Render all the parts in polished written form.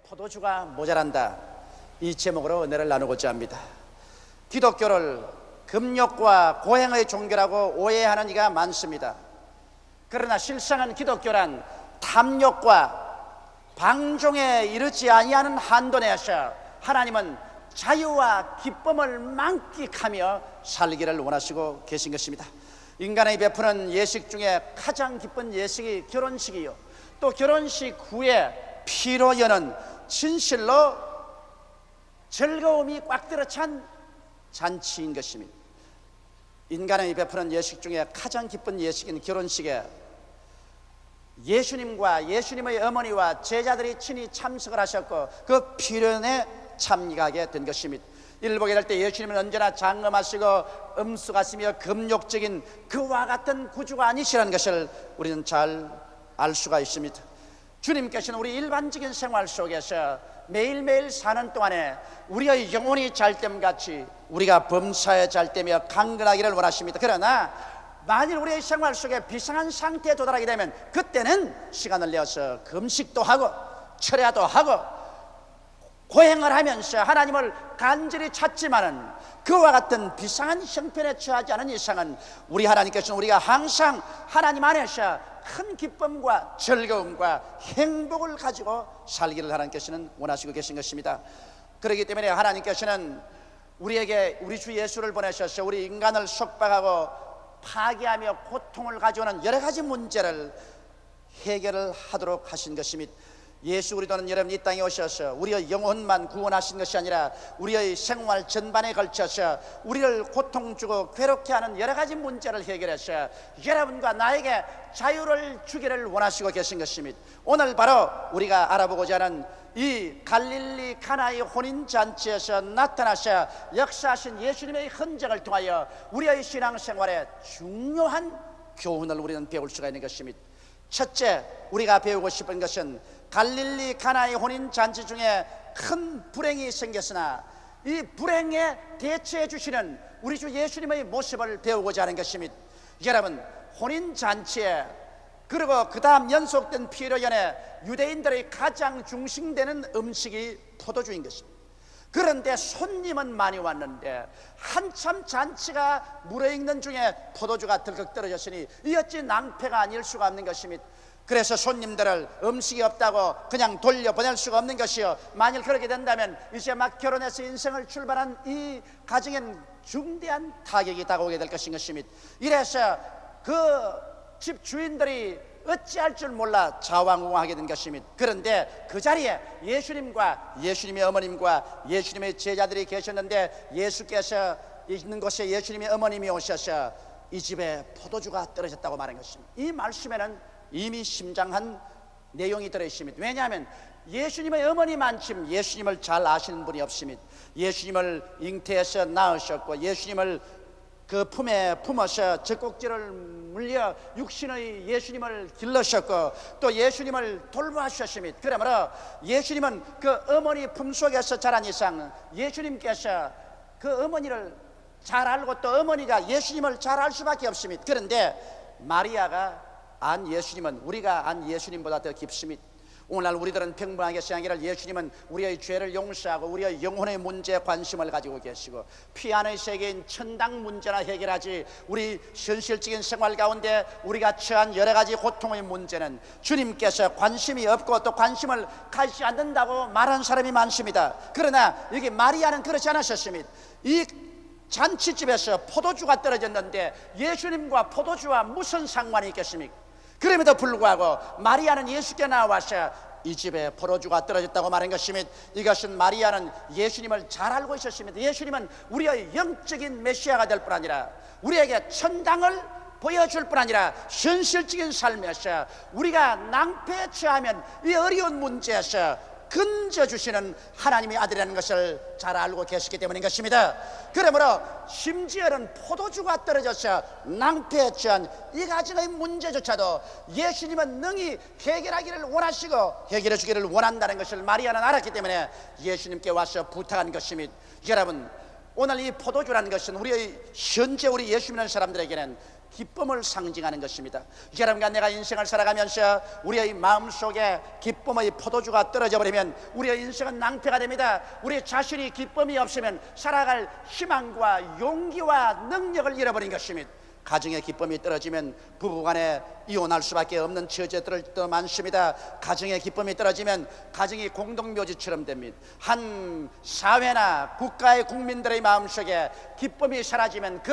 포도주가 모자란다, 이 제목으로 은혜를 나누고자 합니다. 기독교를 금욕과 고행의 종교라고 오해하는 이가 많습니다. 그러나 실상은 기독교란 탐욕과 방종에 이르지 아니하는 한도 내에서 하나님은 자유와 기쁨을 만끽하며 살기를 원하시고 계신 것입니다. 인간의 베푸는 예식 중에 가장 기쁜 예식이 결혼식이요, 또 결혼식 후에 피로 여는 진실로 즐거움이 꽉 들어찬 잔치인 것입니다. 인간의 베푸는 예식 중에 가장 기쁜 예식인 결혼식에 예수님과 예수님의 어머니와 제자들이 친히 참석을 하셨고 그 피련에 참여하게 된 것입니다. 이를 보게 될 때 예수님은 언제나 장엄하시고 엄숙하시며 금욕적인 그와 같은 구주가 아니시라는 것을 우리는 잘 알 수가 있습니다. 주님께서는 우리 일반적인 생활 속에서 매일매일 사는 동안에 우리의 영혼이 잘됨같이 우리가 범사에 잘되며 강건하기를 원하십니다. 그러나 만일 우리의 생활 속에 비상한 상태에 도달하게 되면 그때는 시간을 내어서 금식도 하고 철야도 하고 고행을 하면서 하나님을 간절히 찾지만은 그와 같은 비상한 형편에 처하지 않은 이상은 우리 하나님께서는 우리가 항상 하나님 안에서 큰 기쁨과 즐거움과 행복을 가지고 살기를 하나님께서는 원하시고 계신 것입니다. 그렇기 때문에 하나님께서는 우리에게 우리 주 예수를 보내셔서 우리 인간을 속박하고 파괴하며 고통을 가져오는 여러 가지 문제를 해결을 하도록 하신 것입니다. 예수 그리스도는 여러분 이 땅에 오셔서 우리의 영혼만 구원하신 것이 아니라 우리의 생활 전반에 걸쳐서 우리를 고통 주고 괴롭게 하는 여러 가지 문제를 해결해서 여러분과 나에게 자유를 주기를 원하시고 계신 것입니다. 오늘 바로 우리가 알아보고자 하는 이 갈릴리 가나의 혼인잔치에서 나타나셔 역사하신 예수님의 흔적을 통하여 우리의 신앙생활에 중요한 교훈을 우리는 배울 수가 있는 것입니다. 첫째, 우리가 배우고 싶은 것은 갈릴리 가나의 혼인잔치 중에 큰 불행이 생겼으나 이 불행에 대처해 주시는 우리 주 예수님의 모습을 배우고자 하는 것입니다. 여러분, 혼인잔치에 그리고 그 다음 연속된 피로연에 유대인들의 가장 중심되는 음식이 포도주인 것입니다. 그런데 손님은 많이 왔는데 한참 잔치가 무르익는 중에 포도주가 덜컥 떨어졌으니 이 어찌 낭패가 아닐 수가 없는 것입니다. 그래서 손님들을 음식이 없다고 그냥 돌려보낼 수가 없는 것이요, 만일 그렇게 된다면 이제 막 결혼해서 인생을 출발한 이 가정엔 중대한 타격이 다가오게 될 것인 것입니다. 이래서 그 집 주인들이 어찌할 줄 몰라 자왕우왕하게 된 것입니다. 그런데 그 자리에 예수님과 예수님의 어머님과 예수님의 제자들이 계셨는데 예수께서 있는 곳에 예수님의 어머님이 오셔서 이 집에 포도주가 떨어졌다고 말한 것입니다. 이 말씀에는 이미 심장한 내용이 들어있습니다. 왜냐하면 예수님의 어머니만큼 예수님을 잘 아시는 분이 없습니다. 예수님을 잉태해서 낳으셨고 예수님을 그 품에 품어서 젖꼭지를 물려 육신의 예수님을 길러셨고 또 예수님을 돌보아주셨습니다. 그러므로 예수님은 그 어머니 품속에서 자란 이상 예수님께서 그 어머니를 잘 알고 또 어머니가 예수님을 잘 알 수밖에 없습니다. 그런데 마리아가 안 예수님은 우리가 안 예수님보다 더 깊습니다. 오늘날 우리들은 평범하게 생각하기를 예수님은 우리의 죄를 용서하고 우리의 영혼의 문제에 관심을 가지고 계시고 피 안의 세계인 천당 문제나 해결하지 우리 현실적인 생활 가운데 우리가 처한 여러 가지 고통의 문제는 주님께서 관심이 없고 또 관심을 가지지 않는다고 말하는 사람이 많습니다. 그러나 여기 마리아는 그렇지 않으셨습니다. 이 잔치집에서 포도주가 떨어졌는데 예수님과 포도주와 무슨 상관이 있겠습니까? 그럼에도 불구하고 마리아는 예수께 나와서 이 집에 포도주가 떨어졌다고 말한 것입니다. 이것은 마리아는 예수님을 잘 알고 있었습니다. 예수님은 우리의 영적인 메시아가 될 뿐 아니라 우리에게 천당을 보여줄 뿐 아니라 현실적인 삶에서 우리가 낭패에 처하면 이 어려운 문제에서 건져주시는 하나님의 아들이라는 것을 잘 알고 계시기 때문인 것입니다. 그러므로 심지어는 포도주가 떨어져서 낭패에 처한 이 가정의 문제조차도 예수님은 능히 해결하기를 원하시고 해결해 주기를 원한다는 것을 마리아는 알았기 때문에 예수님께 와서 부탁한 것입니다. 여러분, 오늘 이 포도주라는 것은 우리의 현재 우리 예수 믿는 사람들에게는 기쁨을 상징하는 것입니다. 여러분과 내가 인생을 살아가면서 우리의 마음속에 기쁨의 포도주가 떨어져 버리면 우리의 인생은 낭패가 됩니다. 우리 자신이 기쁨이 없으면 살아갈 희망과 용기와 능력을 잃어버린 것입니다. 가정의 기쁨이 떨어지면 부부간에 이혼할 수밖에 없는 처제들도 많습니다. 가정의 기쁨이 떨어지면 가정이 공동묘지처럼 됩니다. 한 사회나 국가의 국민들의 마음속에 기쁨이 사라지면 그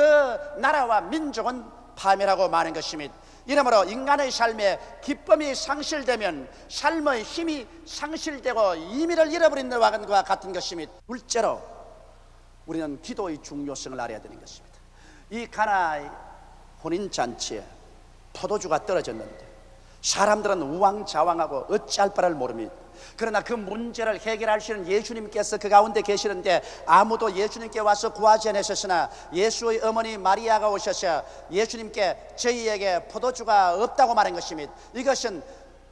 나라와 민족은 파멸하고 마는 것입니다. 이러므로 인간의 삶에 기쁨이 상실되면 삶의 힘이 상실되고 의미를 잃어버린 것과 같은 것입니다. 둘째로 우리는 기도의 중요성을 알아야 되는 것입니다. 이 가나의 혼인잔치에 포도주가 떨어졌는데 사람들은 우왕좌왕하고 어찌할 바를 모릅니다. 그러나 그 문제를 해결할 수 있는 예수님께서 그 가운데 계시는데 아무도 예수님께 와서 구하지 않으셨으나 예수의 어머니 마리아가 오셔서 예수님께 저희에게 포도주가 없다고 말한 것입니다. 이것은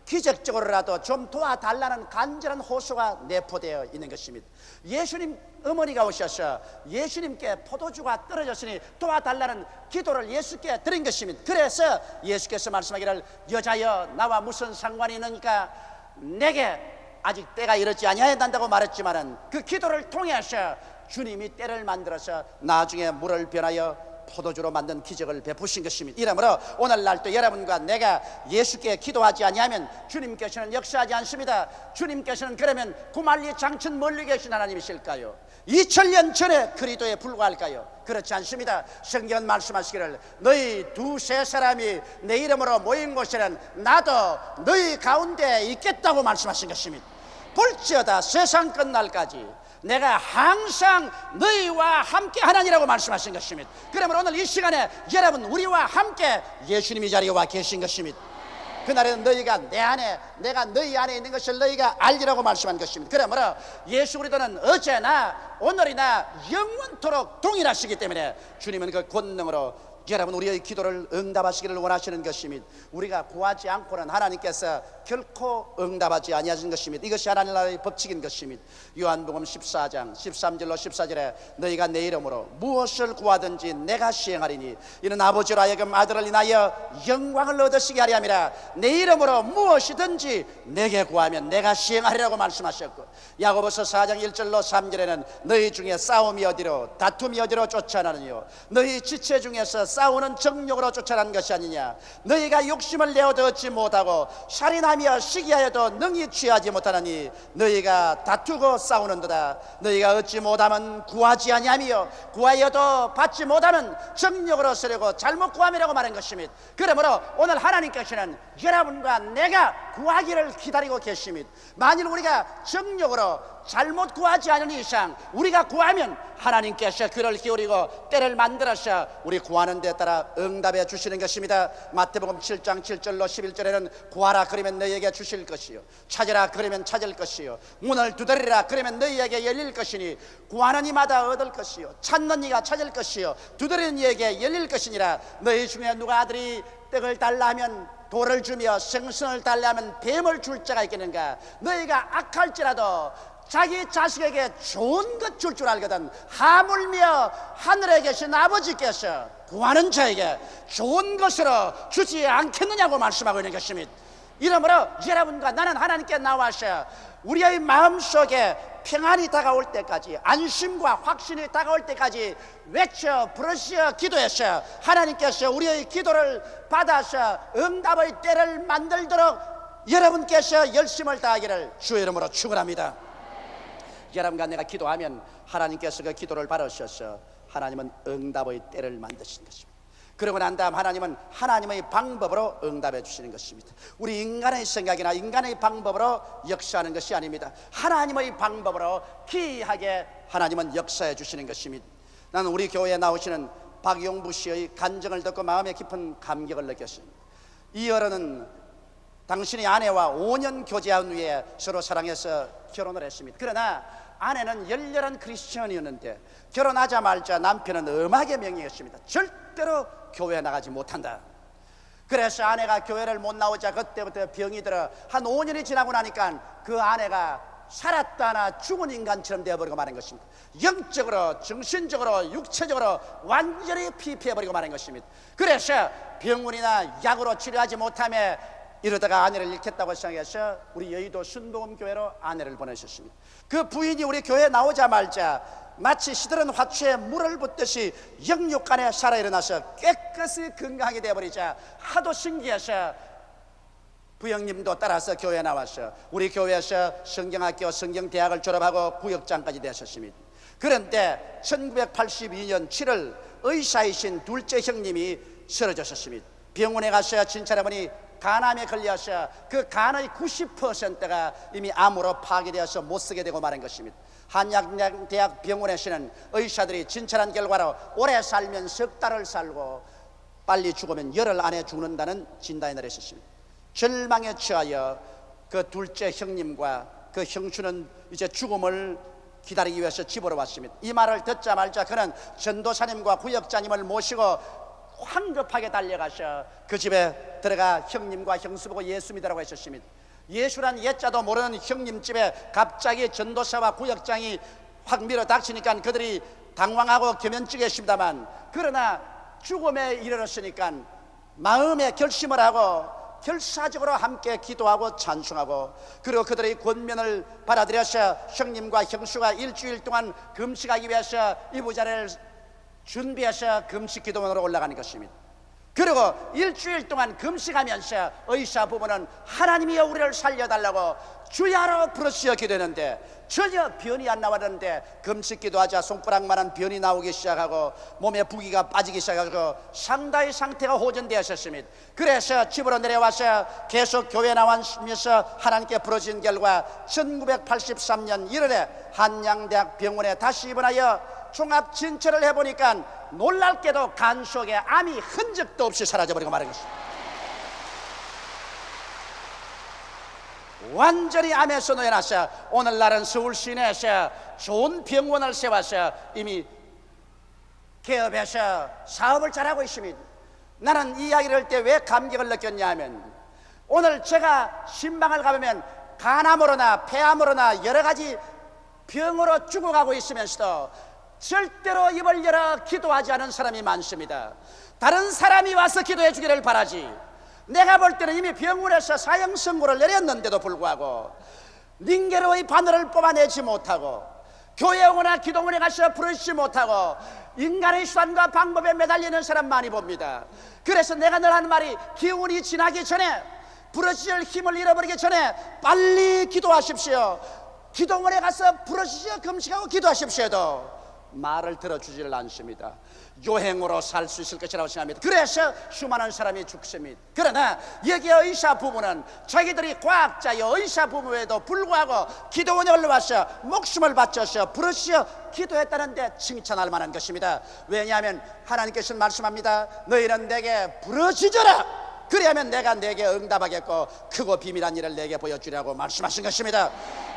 기적적으로라도 좀 도와달라는 간절한 호소가 내포되어 있는 것입니다. 예수님 어머니가 오셔서 예수님께 포도주가 떨어졌으니 도와달라는 기도를 예수께 드린 것입니다. 그래서 예수께서 말씀하기를 여자여 나와 무슨 상관이 있느니까 내게 아직 때가 이르지 아니하였단다고 말했지만은 그 기도를 통해서 주님이 때를 만들어서 나중에 물을 변하여 포도주로 만든 기적을 베푸신 것입니다. 이러므로 오늘날도 여러분과 내가 예수께 기도하지 아니하면 주님께서는 역사하지 않습니다. 주님께서는 그러면 구말리 장천 멀리 계신 하나님이실까요? 2000년 전에 그리스도에 불과할까요? 그렇지 않습니다. 성경은 말씀하시기를 너희 두세 사람이 내 이름으로 모인 곳에는 나도 너희 가운데 있겠다고 말씀하신 것입니다. 볼지어다 세상 끝날까지 내가 항상 너희와 함께 하나니라고 말씀하신 것입니다. 그러면 오늘 이 시간에 여러분 우리와 함께 예수님이 자리에 와 계신 것입니다. 그날에는 너희가 내 안에 내가 너희 안에 있는 것을 너희가 알리라고 말씀한 것입니다. 그러므로 예수 그리스도는 어제나 오늘이나 영원토록 동일하시기 때문에 주님은 그 권능으로 여러분 우리의 기도를 응답하시기를 원하시는 것입니다. 우리가 구하지 않고는 하나님께서 결코 응답하지 아니하신 것입니다. 이것이 하나님 나라의 법칙인 것입니다. 요한복음 14장 13절로 14절에 너희가 내 이름으로 무엇을 구하든지 내가 시행하리니 이는 아버지로 하여금 아들을 인하여 영광을 얻으시게 하리 함이라. 내 이름으로 무엇이든지 내게 구하면 내가 시행하리라고 말씀하셨고 야고보서 4장 1절로 3절에는 너희 중에 싸움이 어디로 다툼이 어디로 쫓아나느뇨 너희 지체 중에서 싸우는 정욕으로 쫓아난 것이 아니냐. 너희가 욕심을 내어도 얻지 못하고 살인하며 시기하여도 능히 취하지 못하느니 너희가 다투고 싸우는도다. 너희가 얻지 못하면 구하지 아니하며 구하여도 받지 못하면 정욕으로 쓰려고 잘못 구함이라고 말한 것입니다. 그러므로 오늘 하나님께서는 여러분과 내가 구하기를 기다리고 계십니다. 만일 우리가 정욕으로 잘못 구하지 않은 이상 우리가 구하면 하나님께서 귀를 기울이고 때를 만들어서 우리 구하는 데 따라 응답해 주시는 것입니다. 마태복음 7장 7절로 11절에는 구하라 그러면 너희에게 주실 것이요 찾으라 그러면 찾을 것이요 문을 두드리라 그러면 너희에게 열릴 것이니 구하는 이마다 얻을 것이요 찾는 이가 찾을 것이요 두드리는 이에게 열릴 것이니라. 너희 중에 누가 아들이 떡을 달라 하면 돌을 주며 생선을 달라 하면 뱀을 줄 자가 있겠는가. 너희가 악할지라도 자기 자식에게 좋은 것 줄 줄 알거든 하물며 하늘에 계신 아버지께서 구하는 자에게 좋은 것으로 주지 않겠느냐고 말씀하고 있는 것입니다. 이러므로 여러분과 나는 하나님께 나와서 우리의 마음속에 평안이 다가올 때까지 안심과 확신이 다가올 때까지 외쳐 부르시어 기도해서 하나님께서 우리의 기도를 받아서 응답의 때를 만들도록 여러분께서 열심을 다하기를 주의 이름으로 축원합니다. 여러분과 내가 기도하면 하나님께서 그 기도를 받으셔서 하나님은 응답의 때를 만드신 것입니다. 그러고 난 다음 하나님은 하나님의 방법으로 응답해 주시는 것입니다. 우리 인간의 생각이나 인간의 방법으로 역사하는 것이 아닙니다. 하나님의 방법으로 기이하게 하나님은 역사해 주시는 것입니다. 나는 우리 교회에 나오시는 박용부 씨의 간증을 듣고 마음에 깊은 감격을 느꼈습니다. 이 어른은 당신의 아내와 5년 교제한 후에 서로 사랑해서 결혼을 했습니다. 그러나 아내는 열렬한 크리스천이었는데 결혼하자마자 남편은 음악의 명이었습니다. 절대로 교회에 나가지 못한다. 그래서 아내가 교회를 못 나오자 그때부터 병이 들어 한 5년이 지나고 나니까 그 아내가 살았다나 죽은 인간처럼 되어버리고 마는 것입니다. 영적으로, 정신적으로, 육체적으로 완전히 피폐해버리고 마는 것입니다. 그래서 병원이나 약으로 치료하지 못하며 이러다가 아내를 잃겠다고 생각해서 우리 여의도 순복음교회로 아내를 보내셨습니다. 그 부인이 우리 교회에 나오자마자 마치 시들은 화초에 물을 붓듯이 영육간에 살아 일어나서 깨끗이 건강하게 되어버리자 하도 신기해서 부형님도 따라서 교회에 나와서 우리 교회에서 성경학교 성경대학을 졸업하고 구역장까지 되셨습니다. 그런데 1982년 7월 의사이신 둘째 형님이 쓰러졌습니다. 병원에 가서 진찰해보니 간암에 걸려서 그 간의 90%가 이미 암으로 파괴되어서 못쓰게 되고 마는 것입니다. 한양대학 병원에서는 의사들이 진찰한 결과로 오래 살면 석 달을 살고 빨리 죽으면 열흘 안에 죽는다는 진단을 내렸습니다. 절망에 처하여 그 둘째 형님과 그 형수는 이제 죽음을 기다리기 위해서 집으로 왔습니다. 이 말을 듣자마자 그는 전도사님과 구역자님을 모시고 황급하게 달려가서 그 집에 들어가 형님과 형수 보고 예수 믿으라고 했었습니다. 예수란 예자도 모르는 형님 집에 갑자기 전도사와 구역장이 확 밀어닥치니까 그들이 당황하고 겸연쩍었습니다만, 그러나 죽음에 이르렀으니까 마음에 결심을 하고 결사적으로 함께 기도하고 찬송하고, 그리고 그들의 권면을 받아들여서 형님과 형수가 일주일 동안 금식하기 위해서 이부자리를 준비해서 금식 기도원으로 올라가는 것입니다. 그리고 일주일 동안 금식하면서 의사 부부는 하나님이여 우리를 살려달라고 주야로 부르시어 기도했는데 전혀 변이 안 나왔는데, 금식 기도하자 손가락만한 변이 나오기 시작하고 몸에 부기가 빠지기 시작하고 상당히 상태가 호전되었습니다. 그래서 집으로 내려와서 계속 교회 나와면서 하나님께 부르신 결과 1983년 1월에 한양대학 병원에 다시 입원하여 종합 진찰을 해보니까 놀랍게도 간 속에 암이 흔적도 없이 사라져버리고 마는 것입니다. 완전히 암에서 놓여놨어. 오늘날은 서울 시내에서 좋은 병원을 세워서 이미 개업해서 사업을 잘하고 있습니다. 나는 이 이야기를 할 때 왜 감격을 느꼈냐 하면, 오늘 제가 신방을 가보면 간암으로나 폐암으로나 여러 가지 병으로 죽어가고 있으면서도 절대로 입을 열어 기도하지 않은 사람이 많습니다. 다른 사람이 와서 기도해 주기를 바라지, 내가 볼 때는 이미 병원에서 사형 선고를 내렸는데도 불구하고 링게로의 바늘을 뽑아내지 못하고 교회원이나 기도원에 가서 부르지 못하고 인간의 수단과 방법에 매달리는 사람 많이 봅니다. 그래서 내가 늘 하는 말이, 기운이 지나기 전에, 부르짖을 힘을 잃어버리기 전에 빨리 기도하십시오. 기도원에 가서 부르짖어 금식하고 기도하십시오도 말을 들어주지를 않습니다. 요행으로 살 수 있을 것이라고 생각합니다. 그래서 수많은 사람이 죽습니다. 그러나 여기 의사 부부는 자기들이 과학자여 의사 부부에도 불구하고 기도원에 올라와서 목숨을 바쳐서 부르짖어 기도했다는데 칭찬할 만한 것입니다. 왜냐하면 하나님께서는 말씀합니다. 너희는 내게 부르짖어라, 그리하면 내가 내게 응답하겠고 크고 비밀한 일을 내게 보여주려고 말씀하신 것입니다.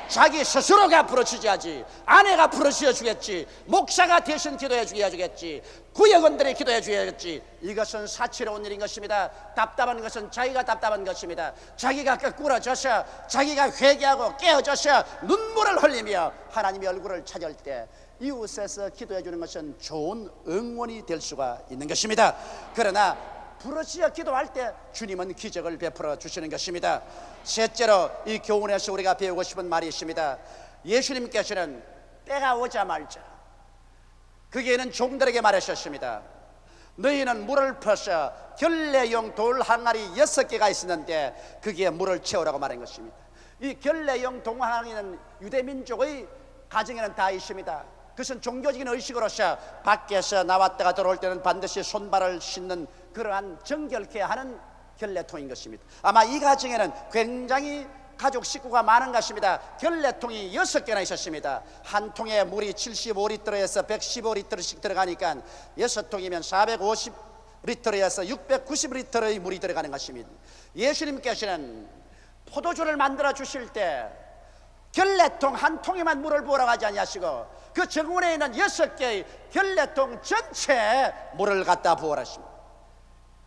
자기 스스로가 부르짖어야지, 아내가 부르짖어 주겠지, 목사가 대신 기도해 주겠지, 구역원들이 기도해 주겠지. 이것은 사치로운 일인 것입니다. 답답한 것은 자기가 답답한 것입니다. 자기가 꾸러져서, 자기가 회개하고 깨어져서 눈물을 흘리며 하나님의 얼굴을 찾을 때 이웃에서 기도해 주는 것은 좋은 응원이 될 수가 있는 것입니다. 그러나 부르짖어 기도할 때 주님은 기적을 베풀어 주시는 것입니다. 셋째로 이 교훈에서 우리가 배우고 싶은 말이 있습니다. 예수님께서는 때가 오자마자 거기에는 종들에게 말하셨습니다. 너희는 물을 퍼서 결례용 돌 항아리 6개가 있었는데 거기에 물을 채우라고 말한 것입니다. 이 결례용 동항아리는 유대민족의 가정에는 다 있습니다. 그것은 종교적인 의식으로서 밖에서 나왔다가 들어올 때는 반드시 손발을 씻는 그러한 정결케 하는 결례통인 것입니다. 아마 이 가정에는 굉장히 가족 식구가 많은 것입니다. 결례통이 6개나 있었습니다. 한 통에 물이 75리터에서 115리터씩 들어가니까 6통이면 450리터에서 690리터의 물이 들어가는 것입니다. 예수님께서는 포도주를 만들어 주실 때 결례통 한 통에만 물을 부으라고 하지 아니하시고 그 정원에 있는 6개의 결례통 전체에 물을 갖다 부으라 하십니다.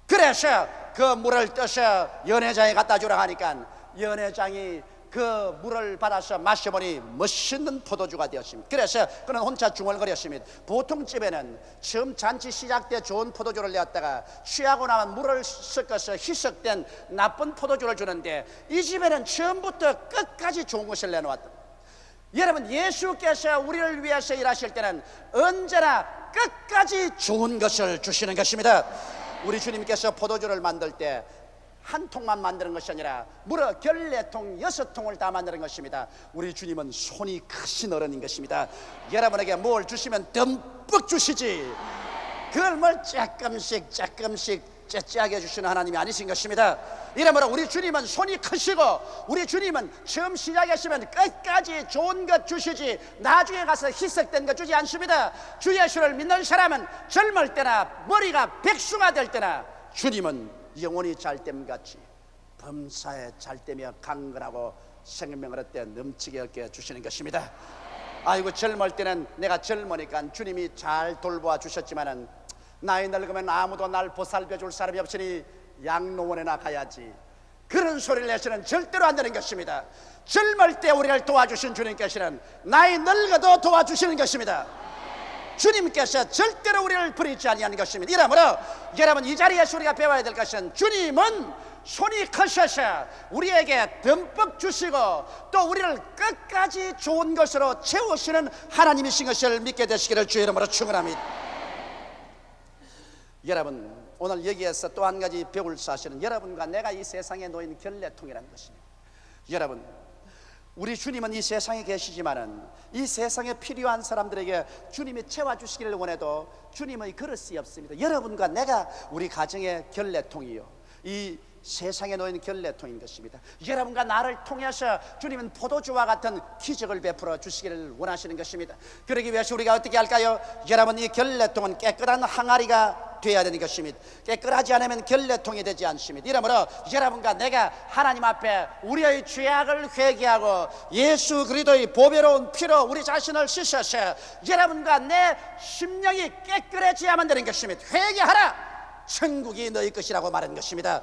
그래서 그 물을 떠서 연회장에 갖다 주라 하니까 연회장이 그 물을 받아서 마셔보니 멋있는 포도주가 되었습니다. 그래서 그는 혼자 중얼거렸습니다. 보통 집에는 처음 잔치 시작 때 좋은 포도주를 내었다가 취하고 나면 물을 섞어서 희석된 나쁜 포도주를 주는데, 이 집에는 처음부터 끝까지 좋은 것을 내놓았다. 여러분, 예수께서 우리를 위해서 일하실 때는 언제나 끝까지 좋은 것을 주시는 것입니다. 우리 주님께서 포도주를 만들 때 한 통만 만드는 것이 아니라 무려 결례통 6통을 다 만드는 것입니다. 우리 주님은 손이 크신 어른인 것입니다. 여러분에게 뭘 주시면 듬뿍 주시지, 그걸 뭘 조금씩 째째하게 주시는 하나님이 아니신 것입니다. 이러므로 우리 주님은 손이 크시고, 우리 주님은 처음 시작하시면 끝까지 좋은 것 주시지 나중에 가서 희석된 것 주지 않습니다. 주 예수를 믿는 사람은 젊을 때나 머리가 백수가 될 때나 주님은 영혼이 잘됨같이 범사에 잘되며 강건하고 생명을 얻되 넘치게 얻게 주시는 것입니다. 아이고, 젊을 때는 내가 젊으니까 주님이 잘 돌보아 주셨지만은 나이 늙으면 아무도 날 보살펴 줄 사람이 없으니 양로원에나 가야지, 그런 소리를 내서는 절대로 안 되는 것입니다. 젊을 때 우리를 도와주신 주님께서는 나이 늙어도 도와주시는 것입니다. 주님께서 절대로 우리를 버리지 아니하는 것입니다. 이러므로 여러분, 이 자리에서 우리가 배워야 될 것은 주님은 손이 크셔서 우리에게 듬뿍 주시고 또 우리를 끝까지 좋은 것으로 채우시는 하나님이신 것을 믿게 되시기를 주의 이름으로 축원합니다. 여러분, 오늘 여기에서 또 한 가지 배울 사실은 여러분과 내가 이 세상에 놓인 결례통이라는 것입니다. 여러분, 우리 주님은 이 세상에 계시지만은 이 세상에 필요한 사람들에게 주님이 채워주시기를 원해도 주님의 그릇이 없습니다. 여러분과 내가 우리 가정의 결례통이요, 이 세상에 놓인 결례통인 것입니다. 여러분과 나를 통해서 주님은 포도주와 같은 기적을 베풀어 주시기를 원하시는 것입니다. 그러기 위해서 우리가 어떻게 할까요? 여러분, 이 결례통은 깨끗한 항아리가 되어야 되는 것입니다. 깨끗하지 않으면 결례통이 되지 않습니다. 이러므로 여러분과 내가 하나님 앞에 우리의 죄악을 회개하고 예수 그리스도의 보배로운 피로 우리 자신을 씻어서 여러분과 내 심령이 깨끗해져야만 되는 것입니다. 회개하라, 천국이 너희 것이라고 말한 것입니다.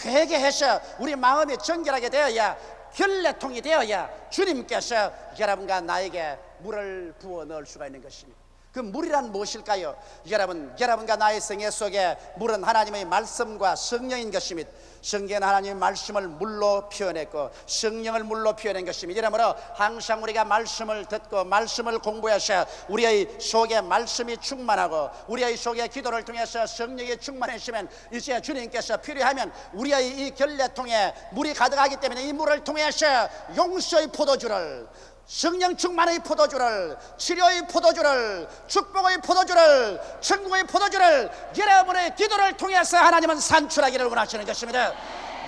회개해서 우리 마음이 정결하게 되어야, 결례통이 되어야 주님께서 여러분과 나에게 물을 부어 넣을 수가 있는 것입니다. 그 물이란 무엇일까요? 여러분과 나의 생애 속에 물은 하나님의 말씀과 성령인 것입니다. 성경은 하나님의 말씀을 물로 표현했고 성령을 물로 표현한 것입니다. 이러므로 항상 우리가 말씀을 듣고 말씀을 공부해서 우리의 속에 말씀이 충만하고 우리의 속에 기도를 통해서 성령이 충만해지면 이제 주님께서 필요하면 우리의 이 결례통에 물이 가득하기 때문에 이 물을 통해서 용서의 포도주를, 성령 충만의 포도주를, 치료의 포도주를, 축복의 포도주를, 천국의 포도주를 여러분의 기도를 통해서 하나님은 산출하기를 원하시는 것입니다.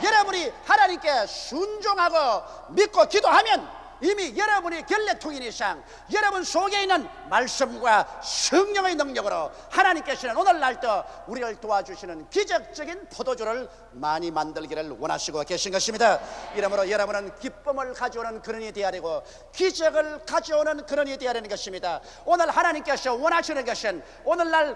여러분이 하나님께 순종하고 믿고 기도하면 이미 여러분이 결례통인 이상 여러분 속에 있는 말씀과 성령의 능력으로 하나님께서는 오늘날도 우리를 도와주시는 기적적인 포도주를 많이 만들기를 원하시고 계신 것입니다. 이러므로 여러분은 기쁨을 가져오는 그런이 되어야 되고 기적을 가져오는 그런이 되어야 되는 것입니다. 오늘 하나님께서 원하시는 것은 오늘날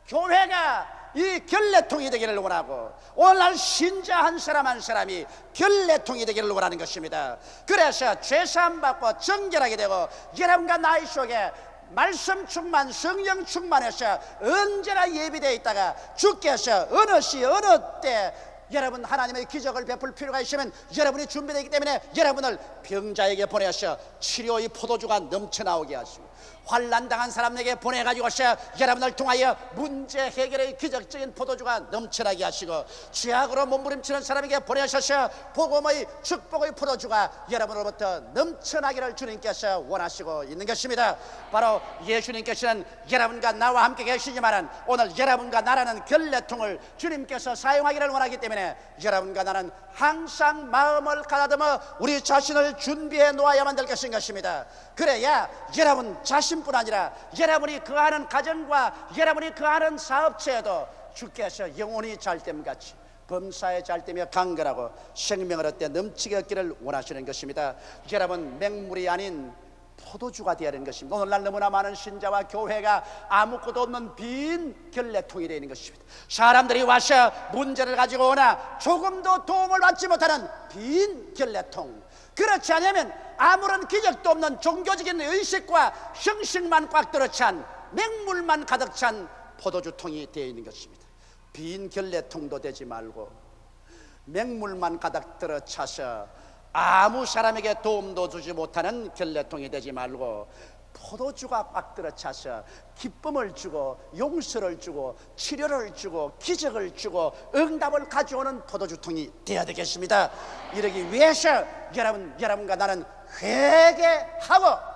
교회가 이 결례통이 되기를 원하고 오늘날 신자 한 사람 한 사람이 결례통이 되기를 원하는 것입니다. 그래서 죄사함 받고 정결하게 되고 여러분과 나의 속에 말씀 충만, 성령 충만해서 언제나 예비되어 있다가 주께서 어느 시 어느 때 여러분 하나님의 기적을 베풀 필요가 있으면 여러분이 준비되어 있기 때문에 여러분을 병자에게 보내서 치료의 포도주가 넘쳐나오게 하시고 환난당한 사람에게 보내가지고서 여러분을 통하여 문제 해결의 기적적인 포도주가 넘쳐나게 하시고 죄악으로 몸부림치는 사람에게 보내셔서 복음의 축복의 포도주가 여러분으로부터 넘쳐나기를 주님께서 원하시고 있는 것입니다. 바로 예수님께서는 여러분과 나와 함께 계시지만 오늘 여러분과 나라는 결례통을 주님께서 사용하기를 원하기 때문에 여러분과 나는 항상 마음을 가다듬어 우리 자신을 준비해 놓아야만 될 것입니다. 그래야 여러분 자신뿐 아니라 여러분이 거하는 가정과 여러분이 거하는 사업체에도 주께서 영혼이 잘됨같이 범사에 잘되며 강건하고 생명을 얻되 넘치게 얻기를 원하시는 것입니다. 여러분 맹물이 아닌 포도주가 되어야 하는 것입니다. 오늘날 너무나 많은 신자와 교회가 아무것도 없는 빈 결례통이 되어 있는 것입니다. 사람들이 와서 문제를 가지고 오나 조금도 도움을 받지 못하는 빈 결례통, 그렇지 않으면 아무런 기적도 없는 종교적인 의식과 형식만 꽉 들어찬, 맹물만 가득 찬 포도주통이 되어 있는 것입니다. 빈 결례통도 되지 말고 맹물만 가득 들어차서 아무 사람에게 도움도 주지 못하는 결례통이 되지 말고 포도주가 꽉 들어차서 기쁨을 주고 용서를 주고 치료를 주고 기적을 주고 응답을 가져오는 포도주통이 되어야 되겠습니다. 이러기 위해서 여러분과 나는 회개하고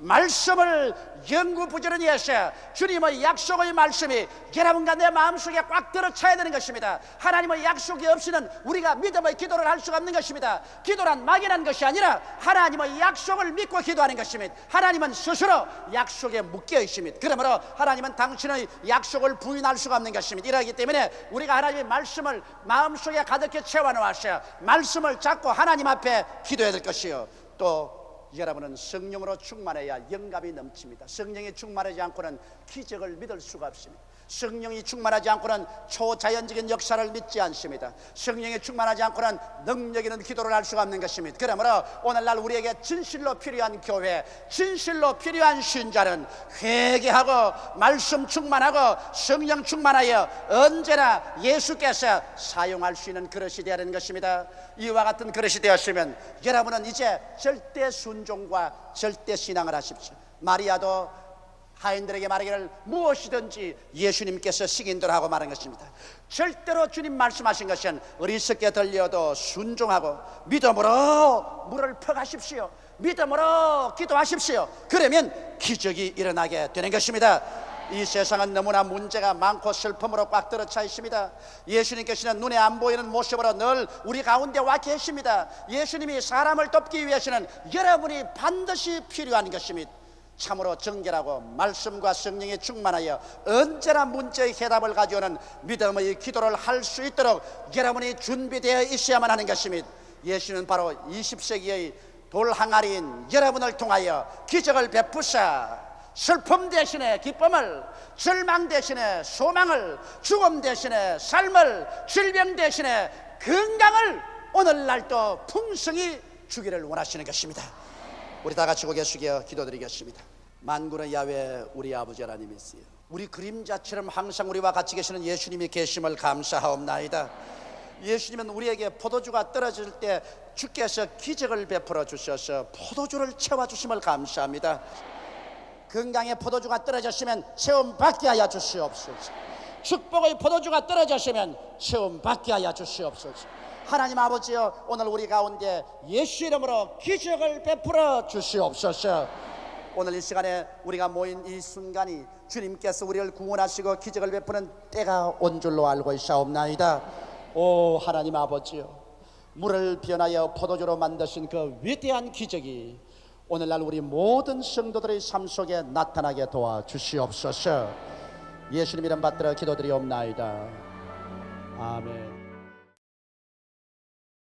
말씀을 영구부지런히 해서 주님의 약속의 말씀이 여러분과 내 마음속에 꽉 들어차야 되는 것입니다. 하나님의 약속이 없이는 우리가 믿음의 기도를 할 수가 없는 것입니다. 기도란 막연한 것이 아니라 하나님의 약속을 믿고 기도하는 것입니다. 하나님은 스스로 약속에 묶여 있습니다. 그러므로 하나님은 당신의 약속을 부인할 수가 없는 것입니다. 이러기 때문에 우리가 하나님의 말씀을 마음속에 가득히 채워놓아서 말씀을 잡고 하나님 앞에 기도해야 될 것이요, 또 여러분은 성령으로 충만해야 영감이 넘칩니다. 성령이 충만하지 않고는 기적을 믿을 수가 없습니다. 성령이 충만하지 않고는 초자연적인 역사를 믿지 않습니다. 성령이 충만하지 않고는 능력 있는 기도를 할 수가 없는 것입니다. 그러므로 오늘날 우리에게 진실로 필요한 교회, 진실로 필요한 신자는 회개하고 말씀 충만하고 성령 충만하여 언제나 예수께서 사용할 수 있는 그릇이 되어야 하는 것입니다. 이와 같은 그릇이 되었으면 여러분은 이제 절대 순종과 절대 신앙을 하십시오. 마리아도 하인들에게 말하기를 무엇이든지 예수님께서 시킨대로 하고 말한 것입니다. 절대로 주님 말씀하신 것은 어리석게 들려도 순종하고 믿음으로 물을 퍼가십시오. 믿음으로 기도하십시오. 그러면 기적이 일어나게 되는 것입니다. 이 세상은 너무나 문제가 많고 슬픔으로 꽉 들어차 있습니다. 예수님께서는 눈에 안 보이는 모습으로 늘 우리 가운데 와 계십니다. 예수님이 사람을 돕기 위해서는 여러분이 반드시 필요한 것입니다. 참으로 정결하고 말씀과 성령에 충만하여 언제나 문제의 해답을 가져오는 믿음의 기도를 할 수 있도록 여러분이 준비되어 있어야만 하는 것입니다. 예수는 바로 20세기의 돌항아리인 여러분을 통하여 기적을 베푸사 슬픔 대신에 기쁨을, 절망 대신에 소망을, 죽음 대신에 삶을, 질병 대신에 건강을 오늘날도 풍성히 주기를 원하시는 것입니다. 우리 다 같이 고개 숙여 기도드리겠습니다. 만군의 야훼 우리 아버지 하나님이시여, 우리 그림자처럼 항상 우리와 같이 계시는 예수님이 계심을 감사하옵나이다. 예수님은 우리에게 포도주가 떨어질 때 주께서 기적을 베풀어 주셔서 포도주를 채워주심을 감사합니다. 건강의 포도주가 떨어졌으면 체험 받게 하여 주시옵소서. 축복의 포도주가 떨어졌으면 체험 받게 하여 주시옵소서. 하나님 아버지여, 오늘 우리 가운데 예수 이름으로 기적을 베풀어 주시옵소서. 오늘 이 시간에 우리가 모인 이 순간이 주님께서 우리를 구원하시고 기적을 베푸는 때가 온 줄로 알고 있사옵나이다. 오 하나님 아버지여, 물을 변하여 포도주로 만드신 그 위대한 기적이 오늘날 우리 모든 성도들의 삶 속에 나타나게 도와주시옵소서. 예수님 이름 받들어 기도드리옵나이다. 아멘.